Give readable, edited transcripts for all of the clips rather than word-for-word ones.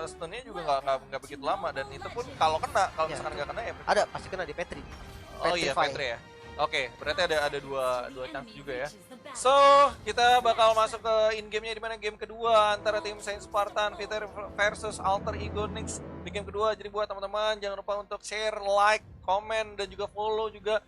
stunnya juga nggak begitu lama, dan itu pun kalau misalkan nggak kena ya ada pasti kena di Petri. oh iya Petri ya. Oke, berarti ada dua chance juga ya. So, kita bakal masuk ke in-game-nya, di mana game kedua antara tim Saint Spartan versus Alter Ego Nyx di game kedua. Jadi buat teman-teman jangan lupa untuk share, like, komen, dan juga follow juga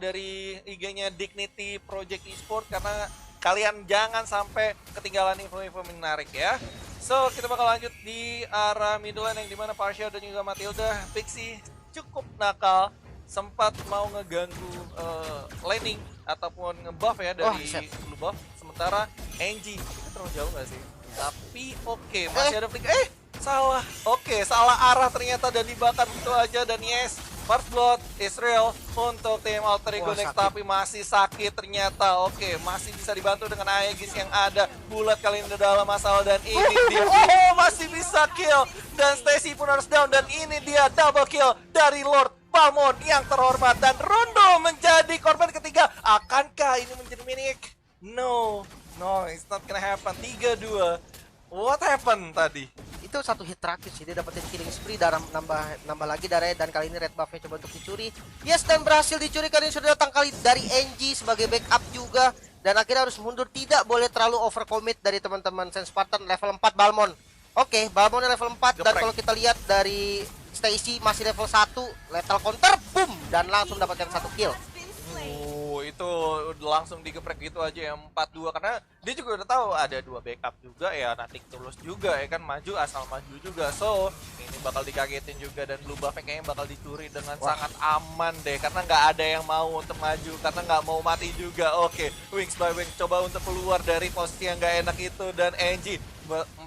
dari IG-nya Dignity Project Esport, karena kalian jangan sampai ketinggalan info-info menarik ya. So, kita bakal lanjut di arah middle lane yang dimana Pasha dan juga Matilda. Pixie cukup nakal, sempat mau ngeganggu laning ataupun ngebuff ya dari blue buff. Sementara Angie itu terlalu jauh gak sih? Tapi oke, masih ada flick. Salah. Oke, salah arah ternyata dan dibakar begitu aja. Dan yes, first blood Israel untuk tim Alter Ego Nyx, tapi masih sakit ternyata. Oke, masih bisa dibantu dengan Aegis yang ada. Bulat kali ini dalam masalah, dan ini dia. Oh, masih bisa kill. Dan Stacy pun harus down, dan ini dia double kill dari Lord Balmond yang terhormat, dan Rondo menjadi korban ketiga. Akankah ini menjadi minik? No, it's not gonna happen. 3-2. What happened tadi? Itu satu hit terakhir sih, dia dapetin killing spree dan nambah lagi darahnya, dan kali ini red buffnya coba untuk dicuri. Yes, dan berhasil dicuri. Kali ini sudah datang kali dari NG sebagai backup juga, dan akhirnya harus mundur. Tidak boleh terlalu overcommit dari teman-teman Saint Spartan. Level 4 Balmond. Oke, Balmondnya level 4, dan kalau kita lihat dari Stacy masih level 1, lethal counter, boom, dan langsung dapatkan 1 kill. Itu langsung digeprek gitu aja ya, 4-2, karena dia juga udah tahu ada 2 backup juga ya, nanti tulus juga ya kan, maju asal maju juga. So ini bakal dikagetin juga, dan blue buff kayaknya bakal dicuri dengan sangat aman deh, karena nggak ada yang mau untuk maju, karena nggak mau mati juga. Oke, Wings by Wings coba untuk keluar dari posisi yang nggak enak itu, dan Angie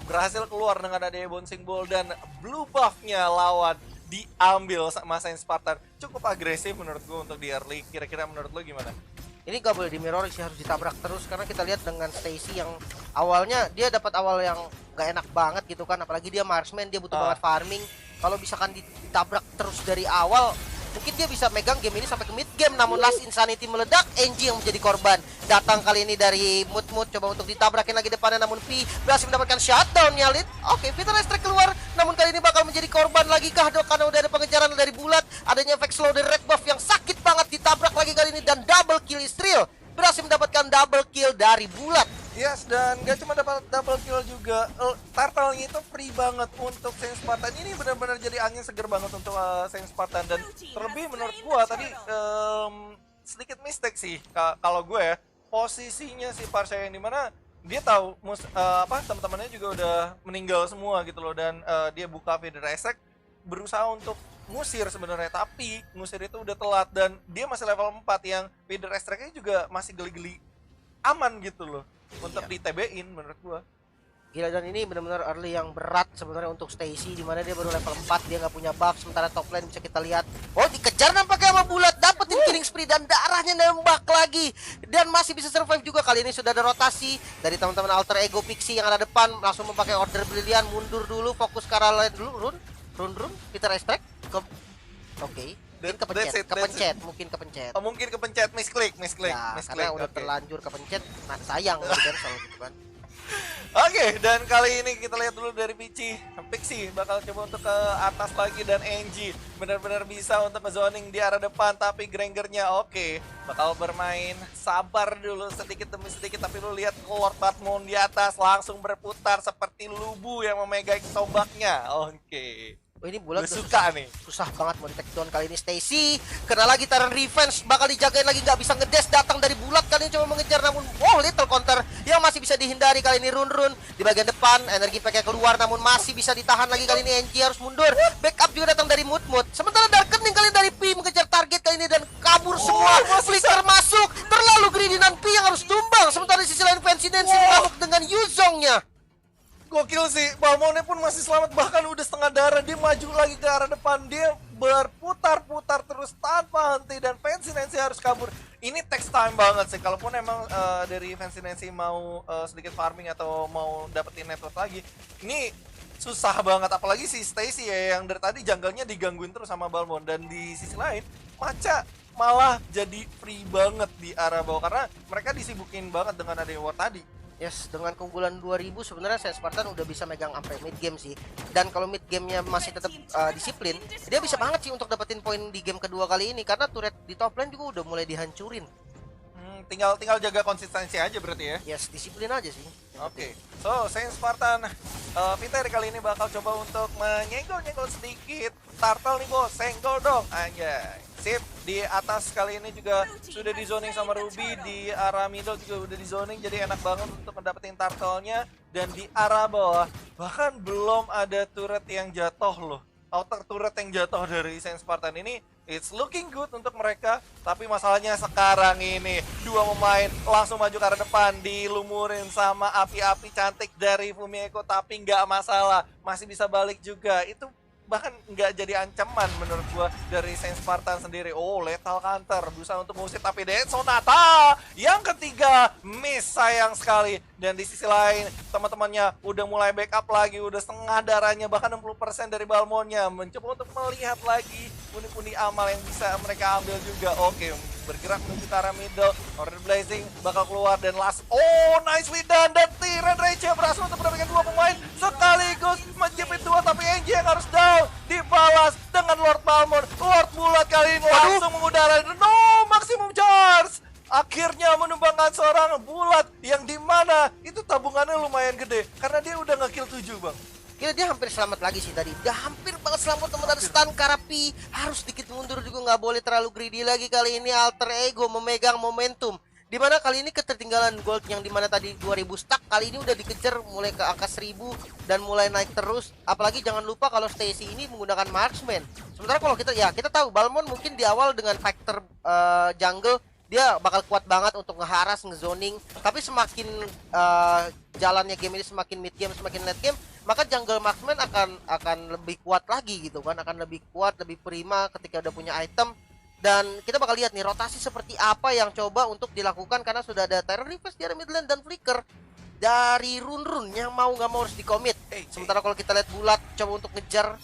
berhasil keluar dengan adanya bouncing ball, dan blue buffnya lawan diambil sama Saint Spartan. Cukup agresif menurut gue untuk di early. Kira-kira menurut lo gimana? Ini gak boleh di mirror sih, harus ditabrak terus, karena kita lihat dengan Stacy yang awalnya dia dapat awal yang gak enak banget gitu kan, apalagi dia marksman, dia butuh banget farming. Kalau misalkan ditabrak terus dari awal, mungkin dia bisa megang game ini sampai ke mid game. Namun Last Insanity meledak, NG yang menjadi korban. Datang kali ini dari Mood coba untuk ditabrakin lagi depannya, namun P berhasil mendapatkan shutdown-nya lead. Oke, Peter Strike keluar, namun kali ini bakal menjadi korban lagi kah, dok? Karena udah ada pengejaran dari Bulat, adanya efek slow dari red buff yang sakit banget, ditabrak lagi kali ini, dan double kill Israel berhasil mendapatkan double kill dari Bulat. Yes, dan gak cuma dapat double kill juga, turtle-nya itu free banget untuk Saint Spartan. Ini benar-benar jadi angin seger banget untuk Saint Spartan. Dan terlebih menurut gua tadi sedikit mistake sih kalau gue ya, posisinya si Parsha yang dimana dia tahu teman-temannya juga udah meninggal semua gitu loh, dan dia buka feeder attack berusaha untuk ngusir sebenarnya, tapi ngusir itu udah telat, dan dia masih level 4 yang feeder attack-nya juga masih geli-geli aman gitu loh untuk di TB-in menurut gua. Gila, dan ini benar-benar early yang berat sebenarnya untuk Stacy, dimana dia baru level 4, dia nggak punya buff. Sementara top lane bisa kita lihat, oh dikejar nampaknya sama Bulat, dapetin killing spree, dan darahnya nembak lagi, dan masih bisa survive juga. Kali ini sudah ada rotasi dari teman-teman Alter Ego. Pixie yang ada depan langsung memakai order brilian, mundur dulu, fokus ke arah lain dulu. Run Peter Strike ke mungkin kepencet. Mungkin kepencet, misklik. Ya, karena udah terlanjur kepencet, nah sayang gitu kan soal gitu kan. Oke, dan kali ini kita lihat dulu dari Pixie bakal coba untuk ke atas lagi, dan Angie benar-benar bisa untuk nge-zoning di arah depan, tapi Grangernya bakal bermain sabar dulu sedikit demi sedikit. Tapi lu lihat Lord Batmon di atas langsung berputar seperti lubu yang memegang tombaknya. Oh, ini Bulat suka nih. Susah banget mau di-take down kali ini. Stacy kena lagi Tyrant Revenge, bakal dijagain lagi, nggak bisa ngedes. Datang dari Bulat kali ini coba mengejar, namun little counter yang masih bisa dihindari. Kali ini Run di bagian depan, energi pakai keluar, namun masih bisa ditahan lagi. Kali ini NG harus mundur, backup juga datang dari Mood. Sementara Darkening kali ini dari P mengejar target kali ini, dan kabur semua. Flicker masuk, terlalu greedy, dan P yang harus tumbang. Sementara di sisi lain Fancy Nancy mengamuk dengan Yuzongnya. Gokil sih, Balmonnya pun masih selamat, bahkan udah setengah darah. Dia maju lagi ke arah depan, dia berputar-putar terus tanpa henti, dan Fancy Nancy harus kabur. Ini takes time banget sih, kalaupun emang dari Fancy Nancy mau sedikit farming atau mau dapetin network lagi, ini susah banget. Apalagi si Stacy ya, yang dari tadi jungle-nya digangguin terus sama Balmond. Dan di sisi lain, Macha malah jadi free banget di arah bawah, karena mereka disibukin banget dengan adanya war tadi. Yes, dengan keunggulan 2000 sebenarnya saya Spartan udah bisa megang sampai mid game sih. Dan kalau mid gamenya masih tetap disiplin, dia bisa banget sih untuk dapetin poin di game kedua kali ini karena turret di top lane juga udah mulai dihancurin. Tinggal jaga konsistensi aja berarti ya. Yes, disiplin aja sih. Oke, so Saint Spartan Peter kali ini bakal coba untuk menyenggol-nyenggol sedikit Turtle nih bos, senggol dong anjay. Sip, di atas kali ini juga sudah di zoning sama Ruby, di arah middle juga udah di zoning, jadi enak banget untuk mendapatkan turtle-nya. Dan di arah bawah, bahkan belum ada turret yang jatuh loh. Outer turret yang jatuh dari Saint Spartan ini, it's looking good untuk mereka. Tapi masalahnya sekarang ini, dua pemain langsung maju ke arah depan, dilumurin sama api-api cantik dari Fumieko. Tapi nggak masalah, masih bisa balik juga. Itu bahkan nggak jadi ancaman menurut gua dari Saint Spartan sendiri. Oh, lethal counter berusaha untuk mengusir, tapi Dead Sonata yang ketiga miss sayang sekali. Dan di sisi lain teman-temannya udah mulai backup lagi, udah setengah darahnya, bahkan 60% dari Balmonnya mencoba untuk melihat lagi pundi-pundi amal yang bisa mereka ambil juga. Oke, bergerak menuju ke arah middle. Order Blazing bakal keluar dan last. Oh, nicely done. Dan Tyrant Rage berhasil untuk mendapatkan dua pemain sekaligus menjepit dua, tapi NJ yang harus down. Dibalas dengan Lord Balmon. Lord Bulat kali ini langsung mengudara. No, maximum charge. Akhirnya menumbangkan seorang Bulat yang dimana itu tabungannya lumayan gede karena dia udah nge-kill 7 bang. Kira dia hampir selamat lagi sih tadi. Dia hampir banget selamat teman-teman. Stun Karapi harus sedikit mundur juga, nggak boleh terlalu greedy lagi kali ini. Alter Ego memegang momentum. Dimana kali ini ketertinggalan gold yang dimana tadi 2000 stack, kali ini udah dikejar mulai ke angka 1000 dan mulai naik terus. Apalagi jangan lupa kalau Stacy ini menggunakan marksman. Sementara kalau kita tahu Balmon mungkin di awal dengan factor jungle dia bakal kuat banget untuk ngeharas, ngezoning. Tapi semakin jalannya game ini, semakin mid game, semakin late game, maka jungle marksman akan lebih kuat lagi gitu kan, akan lebih kuat, lebih prima ketika udah punya item. Dan kita bakal lihat nih rotasi seperti apa yang coba untuk dilakukan karena sudah ada Terror Request di area mid lane dan Flicker dari Run yang mau nggak mau harus dikomit. Sementara kalau kita lihat Bulat coba untuk ngejar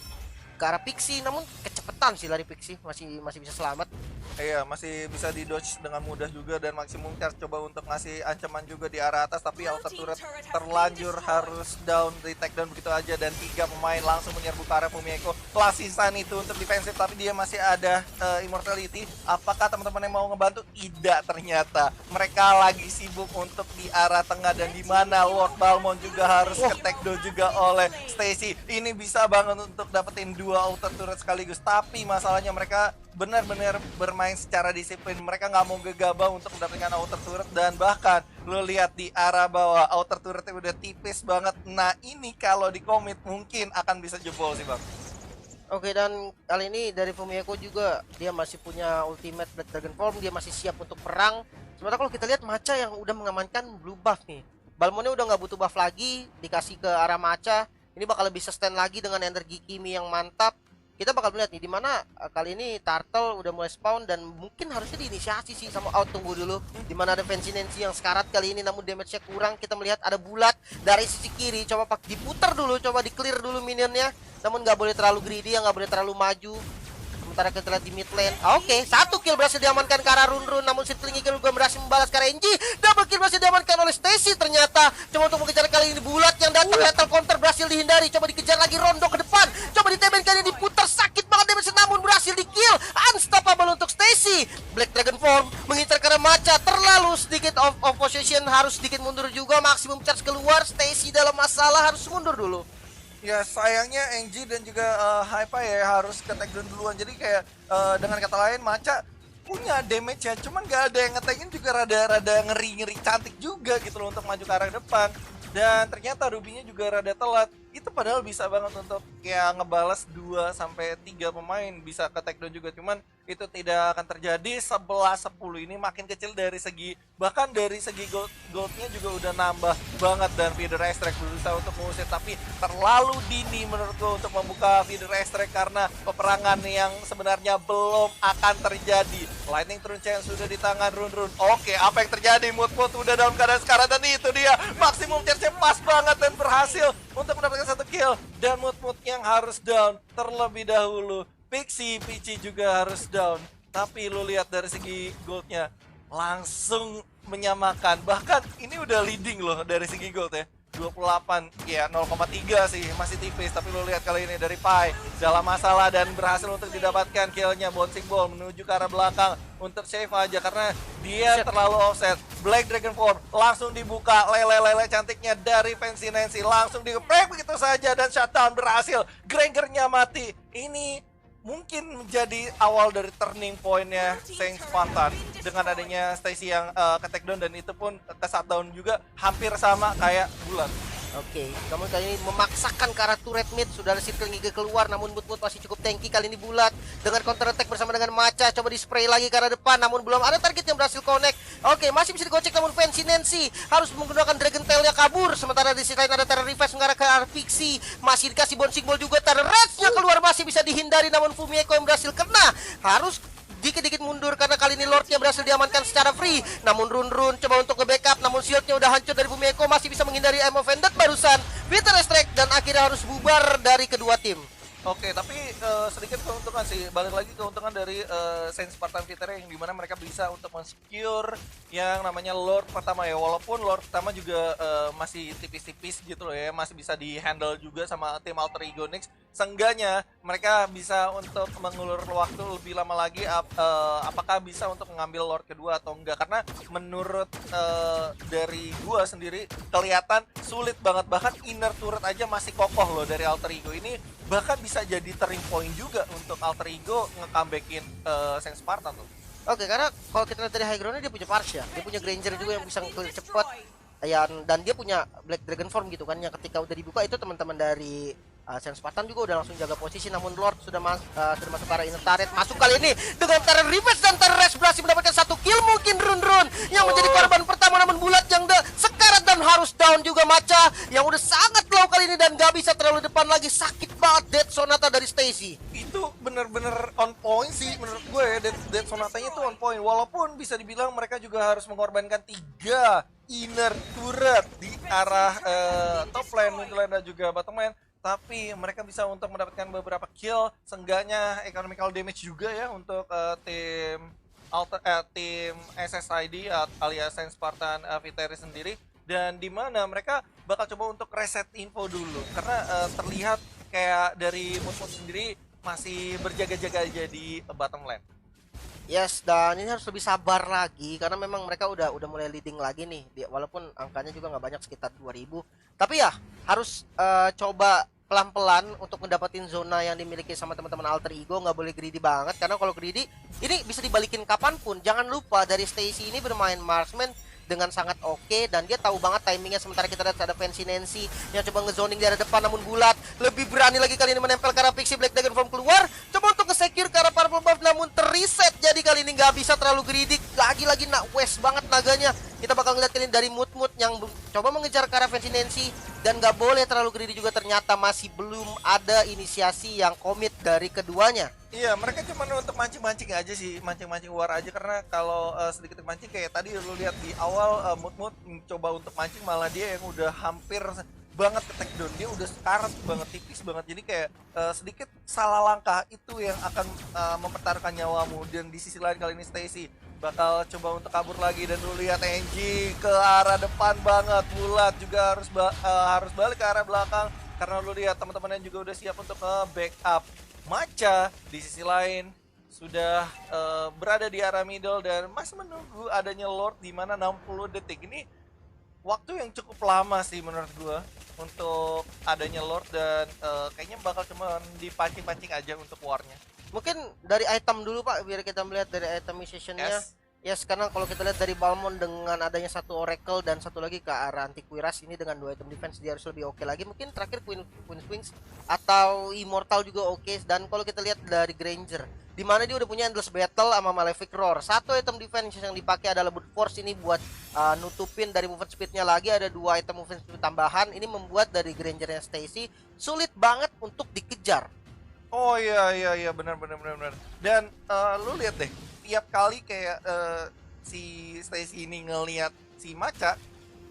ke arah Pixie, namun kecepatan sih lari Pixie, masih bisa selamat. Iya, masih bisa di dodge dengan mudah juga dan maksimum charge coba untuk ngasih ancaman juga di arah atas, tapi auto turret terlanjur harus down, di take down begitu aja dan tiga pemain langsung menyerbu ke arah Fumieko. Klasisan itu untuk defensif tapi dia masih ada immortality. Apakah teman-teman yang mau ngebantu? Tidak, ternyata mereka lagi sibuk untuk di arah tengah dan di mana Lord Balmon juga harus ke take down juga oleh Stacy. Ini bisa banget untuk dapetin dua auto turret sekaligus, tapi masalahnya mereka benar-benar bermain secara disiplin. Mereka nggak mau gegabah untuk mendapatkan outer turret dan bahkan lo lihat di arah bawah outer turretnya udah tipis banget. Nah ini kalau di commit mungkin akan bisa jebol sih bang. Oke, dan kali ini dari Fumieko juga dia masih punya ultimate Black Dragon Form, dia masih siap untuk perang. Sementara kalau kita lihat Macha yang udah mengamankan blue buff nih, Balmonnya udah nggak butuh buff lagi, dikasih ke arah Macha. Ini bakal lebih sustain lagi dengan energi Kimi yang mantap. Kita bakal melihat nih dimana kali ini Turtle udah mulai spawn dan mungkin harusnya diinisiasi sih sama out. Tunggu dulu dimana ada Fancy-Nancy yang sekarat kali ini namun damage-nya kurang. Kita melihat ada Bulat dari sisi kiri, coba diputar dulu, coba di clear dulu minionnya, namun nggak boleh terlalu greedy, nggak boleh terlalu maju. Sementara kita lihat di mid lane, oke, satu kill berhasil diamankan ke arah Run, namun Circling Eagle juga berhasil membalas ke arah NG. Double kill berhasil diamankan oleh Stacy ternyata. Coba untuk mengejar kali ini Bulat yang datang, lethal counter berhasil dihindari. Coba dikejar lagi Rondo ke depan, coba diteben kali ini diputar, sakit banget damage namun berhasil di kill. Unstoppable untuk Stacy. Black Dragon Form mengincar ke arah Macha, terlalu sedikit off position, harus sedikit mundur juga. Maksimum charge keluar, Stacy dalam masalah, harus mundur dulu. Ya sayangnya NG dan juga Hypa ya harus ke take down duluan. Jadi kayak dengan kata lain Macha punya damage ya, cuman gak ada yang ngetagin juga rada ngeri-ngeri cantik juga gitu loh untuk maju ke arah depan. Dan ternyata Ruby-nya juga rada telat. Itu padahal bisa banget untuk kayak ngebalas 2 sampai 3 pemain bisa ke take down juga, cuman itu tidak akan terjadi. 11-10 ini makin kecil dari segi, bahkan dari segi goldnya juga udah nambah banget. Dan Feeder Extract berusaha untuk mengusir tapi terlalu dini menurutku untuk membuka Feeder Extract karena peperangan yang sebenarnya belum akan terjadi. Lightning Turn Chance sudah di tangan Run. Oke, apa yang terjadi? Mood udah dalam keadaan sekarang dan itu dia maksimum charge-nya pas banget dan berhasil untuk mendapatkan satu kill. Dan Mood yang harus down terlebih dahulu. Pici juga harus down. Tapi lu lihat dari segi goldnya langsung menyamakan. Bahkan ini udah leading loh dari segi gold ya. 28 ya 0,3 sih masih tipis, tapi lo lihat kali ini dari Pai dalam masalah dan berhasil untuk didapatkan killnya. Bouncing ball menuju ke arah belakang untuk save aja karena dia terlalu offset. Black Dragon Form langsung dibuka, lele cantiknya dari Fancy Nancy langsung di-break begitu saja dan shutdown berhasil. Gregornya mati. Ini mungkin menjadi awal dari turning point-nya Saint Spartan dengan adanya Stacy yang ke takedown, dan itu pun ke shutdown juga hampir sama kayak Bulat. Oke, namun kali ini memaksakan ke arah turret mid. Sudah ada circle Ngiga keluar, namun Mut masih cukup tanky. Kali ini Bulat dengan counter attack bersama dengan Macha. Coba di spray lagi ke arah depan, namun belum ada target yang berhasil connect. Oke, masih bisa digocek, namun Fancy Nancy harus menggunakan Dragon Tail-nya kabur. Sementara di sisi lain ada Terror Revive mengarah ke arah Pixie. Masih dikasih bouncing ball juga, Terror Rage-nya keluar, masih bisa dihindari. Namun Fumieko yang berhasil kena, harus dikit-dikit mundur karena kali ini Lordnya berhasil diamankan secara free. Namun Run coba untuk nge-backup, namun shieldnya udah hancur dari Fumieko. Masih bisa menghindari Aim of Vendetta barusan. Peter Strike dan akhirnya harus bubar dari kedua tim. Oke, tapi sedikit keuntungan sih, balik lagi keuntungan dari Saint Spartan Fighter yang dimana mereka bisa untuk men-secure yang namanya Lord pertama ya. Walaupun Lord pertama juga masih tipis-tipis gitu loh ya, masih bisa di-handle juga sama tim Alter Ego Nix. Seenggaknya mereka bisa untuk mengulur waktu lebih lama lagi, apakah bisa untuk mengambil Lord kedua atau enggak. Karena menurut dari gua sendiri kelihatan sulit banget, bahkan inner turret aja masih kokoh loh dari Alter Ego ini. Bahkan bisa jadi turning point juga untuk Alter Ego nge-comebackin Saint Spartan tuh. Oke, karena kalau kita lihat dari high ground-nya dia punya Parsha, dia punya Granger juga yang bisa nge-clear cepet ya, dan dia punya Black Dragon Form gitu kan, yang ketika udah dibuka itu teman-teman dari Saint Spartan juga udah langsung jaga posisi. Namun Lord sudah masuk ke arah inner turret, masuk kali ini dengan Terror Reverse, dan Terror Rage berhasil mendapatkan satu kill. Mungkin Run yang menjadi korban pertama, namun Bulat yang sekarat dan harus down juga. Macha yang udah sangat low kali ini dan gak bisa terlalu depan lagi. Sakit banget Death Sonata dari Stacy. Itu bener-bener on point sih menurut gue ya. Death Sonatanya itu on point, walaupun bisa dibilang mereka juga harus mengorbankan 3 inner turret di arah top lane, mid lane dan juga bottom lane. Tapi mereka bisa untuk mendapatkan beberapa kill, seenggaknya economical damage juga ya untuk tim SSID alias Saint Spartan Fighter sendiri. Dan dimana mereka bakal coba untuk reset info dulu, karena terlihat kayak dari Mut sendiri masih berjaga-jaga aja di bottom lane. Yes, dan ini harus lebih sabar lagi karena memang mereka udah mulai leading lagi nih. Walaupun angkanya juga nggak banyak, sekitar 2000. Tapi ya harus coba pelan-pelan untuk mendapatkan zona yang dimiliki sama teman-teman Alter Ego. Nggak boleh greedy banget, karena kalau greedy ini bisa dibalikin kapanpun. Jangan lupa dari Stacy ini bermain marksman dengan sangat oke, dan dia tahu banget timingnya. Sementara kita lihat ada Fancy Nancy yang coba ngezoning di arah depan, namun Bulat lebih berani lagi kali ini menempel ke arah Pixie. Black Dragon Form keluar, coba untuk nge-secure ke arah Purple Buff, namun terreset. Jadi kali ini nggak bisa terlalu greedy. Lagi-lagi waste banget naganya. Kita bakal ngeliat kali ini dari Mut yang coba mengejar ke arah Fancy Nancy, dan nggak boleh terlalu greedy juga. Ternyata masih belum ada inisiasi yang komit dari keduanya. Iya, mereka cuma untuk mancing-mancing aja sih, mancing-mancing war aja. Karena kalau sedikit mancing kayak tadi lu lihat di awal, Mut coba untuk mancing, malah dia yang udah hampir banget ke takedown, dia udah sekarat banget, tipis banget. Jadi kayak sedikit salah langkah itu yang akan mempertaruhkan nyawamu. Dan di sisi lain kali ini Stacy bakal coba untuk kabur lagi, dan lu lihat NG ke arah depan banget. Bulat juga harus balik ke arah belakang karena lu lihat teman-temannya juga udah siap untuk backup. Macha di sisi lain sudah berada di arah middle dan masih menunggu adanya Lord di mana 60 detik. Ini waktu yang cukup lama sih menurut gua untuk adanya Lord, dan kayaknya bakal cuma dipancing-pancing aja untuk warnya. Mungkin dari item dulu Pak, biar kita melihat dari itemization-nya. Yes, karena kalau kita lihat dari Balmond dengan adanya satu Oracle dan satu lagi ke arah Antiquiras, ini dengan 2 item defense dia harus lebih oke lagi. Mungkin terakhir Queen's Wings atau Immortal juga oke. Dan kalau kita lihat dari Granger, di mana dia udah punya Endless Battle sama Malefic Roar. Satu item defense yang dipakai adalah Brute Force ini buat nutupin dari movement speednya lagi. Ada 2 item movement speed tambahan. Ini membuat dari Grangernya Stacy sulit banget untuk dikejar. Oh iya benar. Dan lu lihat deh, tiap kali kayak si Stacy ini ngelihat si Macha,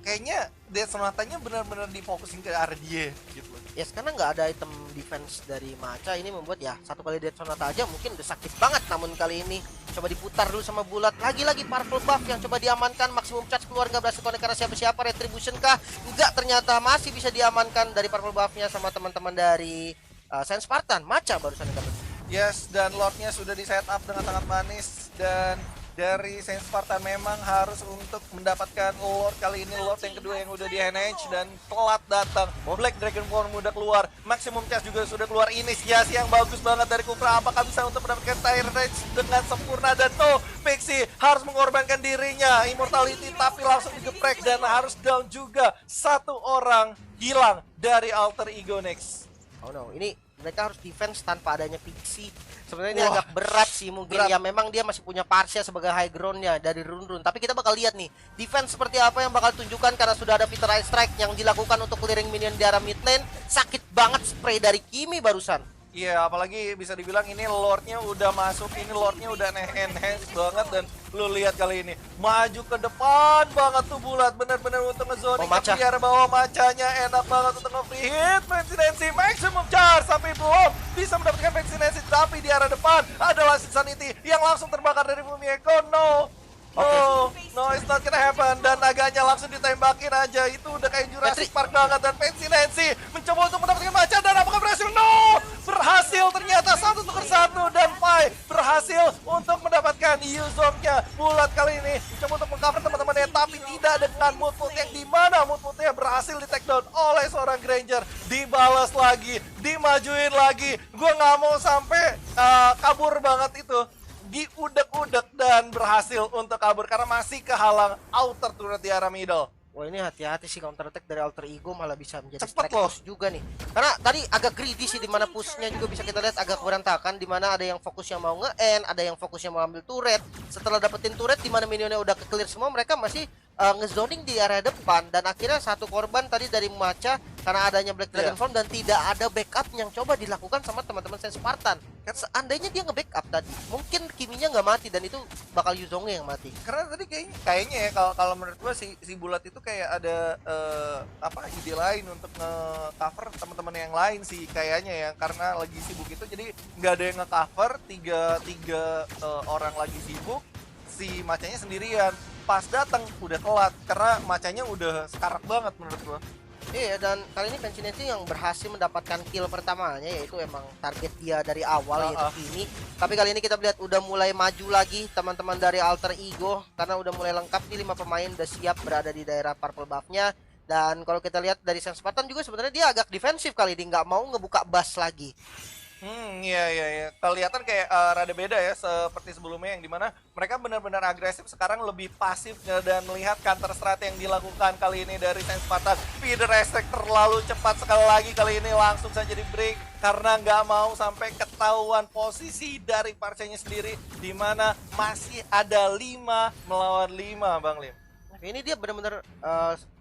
kayaknya Dead Sonata-nya benar-benar difokusin ke arah dia gitu. Ya karena nggak ada item defense dari Macha, ini membuat ya satu kali Dead Sonata aja mungkin udah sakit banget. Namun kali ini coba diputar dulu sama Bulat, lagi-lagi Purple Buff yang coba diamankan, maksimum charge keluar nggak berhasil connect karena siapa-siapa. Retribution kah? Enggak, ternyata masih bisa diamankan dari Purple Buff-nya sama teman-teman dari Saint Spartan. Macha barusan yang dapat. Yes, dan Lordnya sudah di setup dengan sangat manis, dan dari Saint Spartan memang harus untuk mendapatkan Lord kali ini, Lord yang kedua yang udah di NH dan telat datang. Black Dragonborn udah keluar, maximum charge juga sudah keluar. Inisiasi yang bagus banget dari Kufra, apakah bisa untuk mendapatkan Tire Rage dengan sempurna? Dan no, Pixie harus mengorbankan dirinya, Immortality, tapi langsung digeprek dan harus down juga. Satu orang hilang dari Alter Ego next. Oh no, ini mereka harus defense tanpa adanya Pixie. Sebenarnya ini agak berat sih mungkin. Ya memang dia masih punya Parsia sebagai high groundnya dari run-run. Tapi kita bakal lihat nih defense seperti apa yang bakal tunjukkan, karena sudah ada Peter Eye Strike yang dilakukan untuk clearing minion di arah mid lane. Sakit banget spray dari Kimi barusan. Iya, apalagi bisa dibilang ini Lordnya udah masuk, ini Lordnya udah enhance banget. Dan lu lihat kali ini maju ke depan banget tuh Bulat, bener-bener untuk ngezoning ke biar bawah. Macanya enak banget untuk nge-free hit. Presidency maximum charge, sampai belum bisa mendapatkan presidency, tapi di arah depan adalah Sanity yang langsung terbakar dari bumi Eko. No, it's not gonna happen. Dan naganya langsung ditembakin aja. Itu udah kayak Jurassic Park banget. Dan Pensinensi mencoba untuk mendapatkan Macha, dan apakah berhasil? No! Berhasil ternyata 1-1. Dan Pai berhasil untuk mendapatkan Yuzongnya. Bulat kali ini mencoba untuk mengcover teman-temannya, tapi tidak dengan mood yang dimana mood-moodnya berhasil di take down oleh seorang Granger. Dibalas lagi, dimajuin lagi. Gue nggak mau sampai kabur banget itu. Diudek-udek dan berhasil untuk kabur karena masih kehalang outer turret di arah middle. Wah, ini hati-hati sih, counter attack dari Alter Ego malah bisa menjadi cepet strike push juga nih. Karena tadi agak greedy sih, dimana pushnya juga bisa kita lihat agak berantakan, dimana ada yang fokusnya mau nge-end, ada yang fokusnya mau ambil turret. Setelah dapetin turret, dimana minionnya udah ke-clear semua, mereka masih ngezoning di area depan. Dan akhirnya satu korban tadi dari Macha karena adanya Black Dragon Form dan tidak ada backup yang coba dilakukan sama teman-teman Saint Spartan. Kan seandainya dia nge-backup tadi, mungkin Kiminya nggak mati dan itu bakal Yuzongnya yang mati. Karena tadi kayaknya ya kalau menurut gua si Bulat itu kayak ada ide lain untuk nge-cover teman-teman yang lain sih kayaknya ya, karena lagi sibuk itu jadi nggak ada yang nge-cover, tiga orang lagi sibuk, si Macanya sendirian. Pas datang udah telat karena Macanya udah sekarat banget menurut gua. Iya, dan kali ini Pensinensi yang berhasil mendapatkan kill pertamanya, yaitu emang target dia dari awal yaitu Kimi. Tapi kali ini kita lihat udah mulai maju lagi teman-teman dari Alter Ego, karena udah mulai lengkap nih, 5 pemain udah siap berada di daerah purple buff-nya. Dan kalau kita lihat dari Saint Spartan juga sebenarnya dia agak defensif kali ini, nggak mau ngebuka bus lagi. Iya. Kelihatan kayak rada beda ya seperti sebelumnya, yang dimana mereka benar-benar agresif, sekarang lebih pasif. Dan melihat counter strat yang dilakukan kali ini dari Saint Spartan. Feeder Aspect terlalu cepat sekali lagi kali ini, langsung saja di break karena nggak mau sampai ketahuan posisi dari Parsianya sendiri, dimana masih ada 5 melawan 5 Bang Lim. Ini dia benar-benar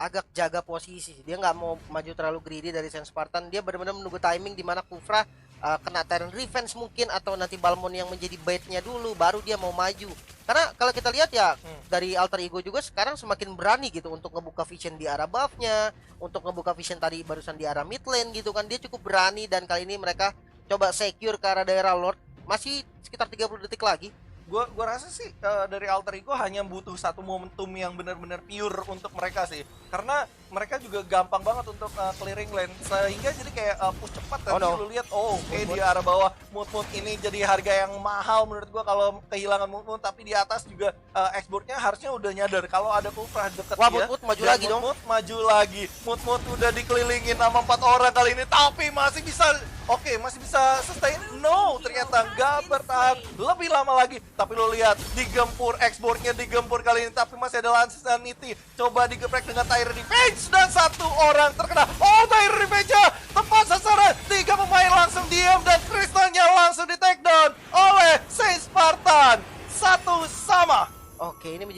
agak jaga posisi, dia nggak mau maju terlalu greedy dari Saint Spartan. Dia benar-benar menunggu timing di mana Kufra kena Tyrant Revenge mungkin, atau nanti Balmond yang menjadi baitnya dulu, baru dia mau maju. Karena kalau kita lihat ya dari Alter Ego juga sekarang semakin berani gitu untuk ngebuka vision di arah buffnya, untuk ngebuka vision tadi barusan di arah mid lane gitu kan. Dia cukup berani, dan kali ini mereka coba secure ke arah daerah Lord. Masih sekitar 30 detik lagi. Gua rasa sih dari Alter Ego hanya butuh satu momentum yang benar-benar pure untuk mereka sih, karena mereka juga gampang banget untuk clearing lane, sehingga jadi kayak push cepat. Tadi lu lihat di arah bawah mood ini jadi harga yang mahal menurut gua kalau kehilangan mood, tapi di atas juga exportnya harusnya udah nyadar kalau ada Kufra deket. Wah, mood maju lagi dong. Maju lagi. Mood udah dikelilingin sama 4 orang kali ini, tapi masih bisa masih bisa sustain. No, ternyata nggak bertahan lebih lama lagi. Tapi lo lihat, digempur, exportnya digempur kali ini, tapi masih ada Sanity. Coba digeprek dengan Tire Revenge, dan satu orang terkena. Tire Revenge-nya tepat sasaran. 3 pemain langsung diam, dan kristalnya langsung di take down oleh Saint Spartan. 1-1. Oke, ini menjadi